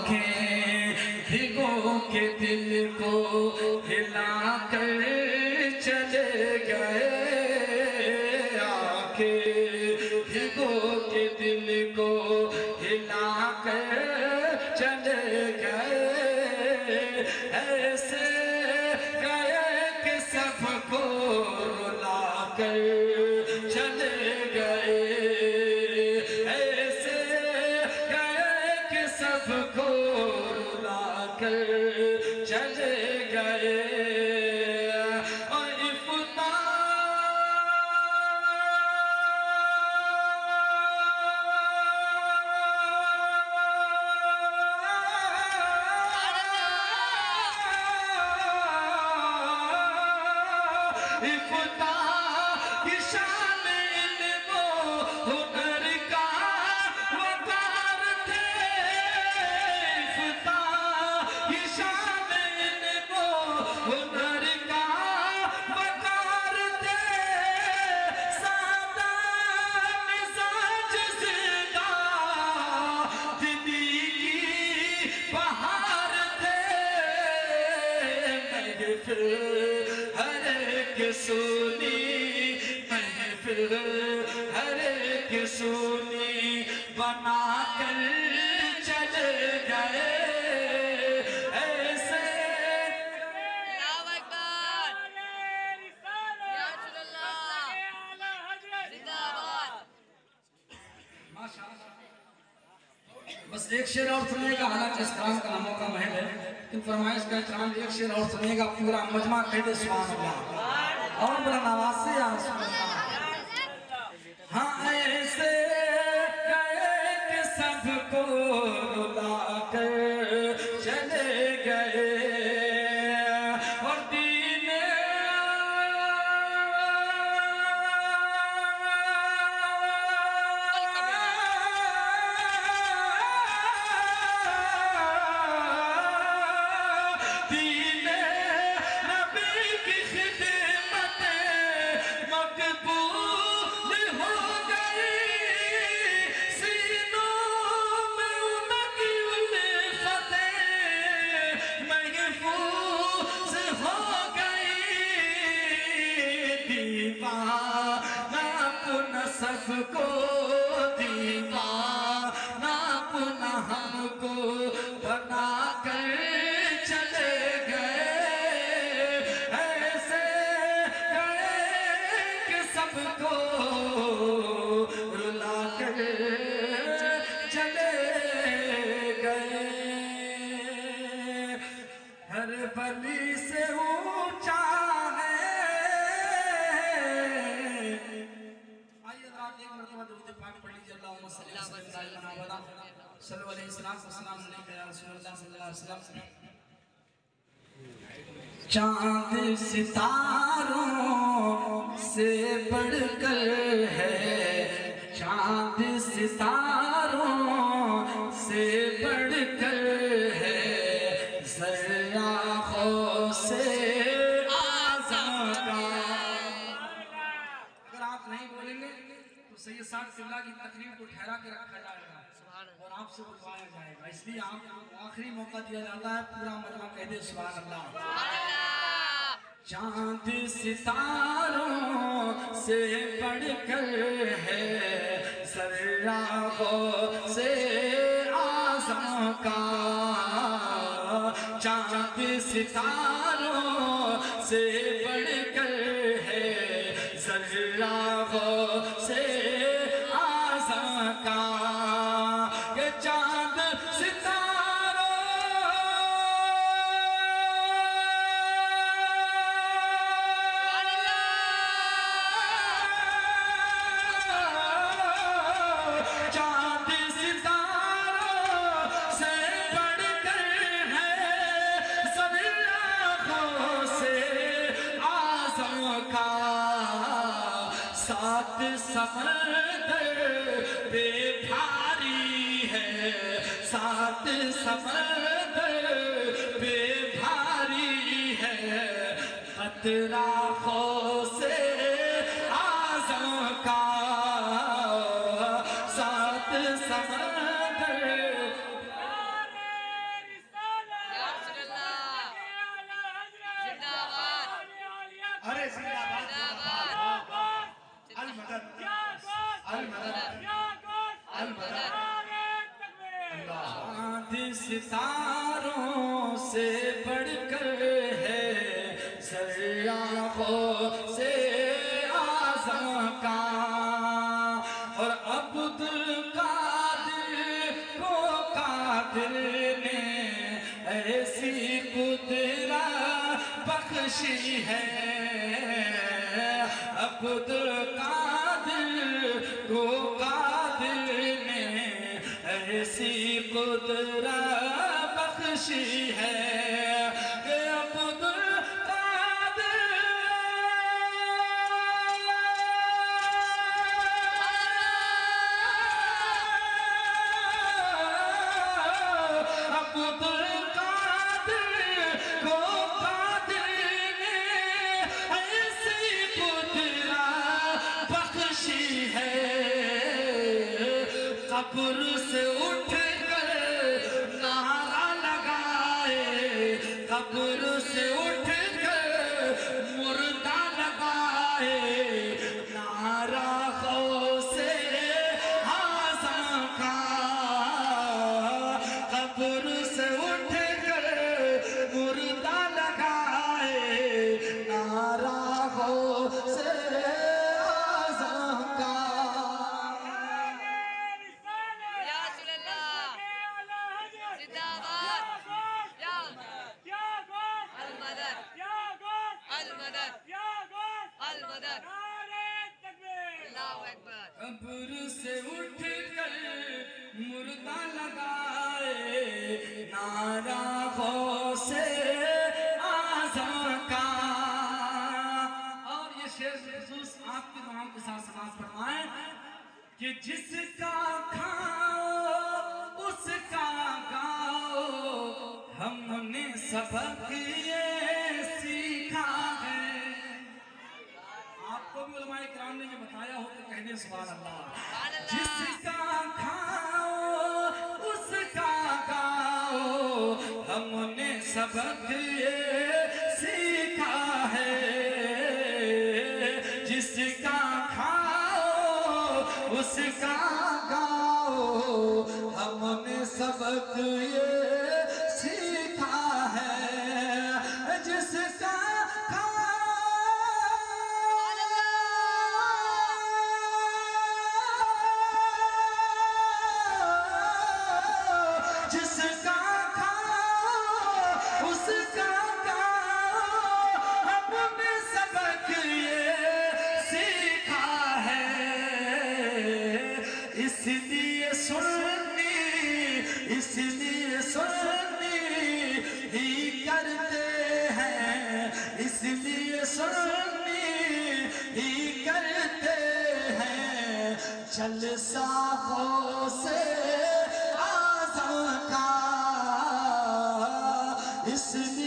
آنکھیں بھگو کے دل کو ہلا کر چلے گئے، آنکھیں بھگو کے دل کو ہلا کر چلے گئے، ایسے گئے کہ سب کو رلا کر چلے گئے، ایسے گئے کہ سب کو رلا کر چلے گئے۔ اور ہر ایک سونی محفل، ہر ایک سونی بنا کر چلے گئے، ایسے اللہ اکبر، یا رسول اللہ، زندہ آباد۔ بس ایک شعر اور سنیے گا، حالانکہ احترام کا ناموں کا محل ہے، لیکن فرمائش کا احترام ایک شعر اور سنیے گا، پورا مجمع کہہ دے سبحان اللہ، اور بڑا نواز سے یا رسول اللہ۔ ہاں ایسے گئے کہ سب کو رلا کر چلے گئے، اور دین نبی کی خدمت مقبول ہو گئی، سینوں میں ان کی الفتیں محفوظ ہو گئی، دیوانہ اپنا سب کو دیوانہ اپنا ہم کو بنا کر چلے گئے، ایسے گئے کہ سب کو رلا کر چلے گئے، ہر ولی سے اونچا ہے۔ آئیے رات ایک مرتبہ درود پاک پڑھ لیجئے، اللہم صلی اللہ علیہ وسلم، صلو علیہ السلام علیکہ یا رسول اللہ صلی اللہ علیہ وسلم۔ چاند ستاروں سے بڑھ کر ہے، چاند ستاروں سے بڑھ کر ہے، ذرہ غوث اعظم کا۔ اگر آپ نہیں بولیں گے تو سید سعد قبلہ کی تقریر کو ٹھہرا کے رکھا جائے گا اور آپ سے بلوایا جائے گا، اس لیے آپ کو آخری موقع دیا جاتا ہے، پورا مجمع کہہ دے سبحان اللہ۔ چاند ستاروں سے بڑھ کر ہے، ذرہ غوث اعظم کا، چاند ستاروں سے بڑھ کر ہے، ذرہ غوث اعظم کا، کہ چاند ستاروں سات سمندر بے بھاری ہے، سات سمندر بے بھاری ہے، خطرہ غوث اعظم کا، سات سمندر ستاروں سے بڑھ کر ہے سیاحوں سے اعظم کا، اور عبد القادر کو قادر نے ایسی قدرت بخشی ہے، عبد القادر کو قادر نے ایسی قدرت بخشی ہے کہ عبد القادر عبد القادر کو قادر نے ایسی قدرت بخشی ہے، قبر سے اٹھ کر نعرہ لگائے، قبر سے اٹھ کر مردہ لگائے، نعرہ غوث اعظم کا، قبر سے اٹھ کر مردہ لگائے، نعرہ غوث اعظم کا۔ یا رسول اللہ زندہ باد، یا المدد المدد المدد، اللہ اکبر۔ قبر سے اٹھ کر مردہ لگائے، نعرہ غوث اعظم کا۔ اور یہ شعر خصوص آپ کی دعاؤں کے ساتھ سماعت فرمائیں کہ جس کا کھاؤ اس کا گاؤ، ہم نے سبق یہ سیکھا ہے۔ آپ کو بھی علماء کرام نے یہ بتایا ہو تو کہنے سبحان اللہ۔ جس کا کھاؤ اس کا گاؤ، ہم نے سبق یہ سیکھا ہے، جس کا کھاؤ اس کا گاؤ، ہم نے سبق یہ سیکھا ہے، جس کا جس کا کھاؤ اس کا گاؤ، ہم نے سبق یہ سیکھا ہے، اس لیے سنی ہی کرتے ہیں، اس لیے سنی ہی کرتے ہیں، جلسہ غوث اعظم کا، اس لیے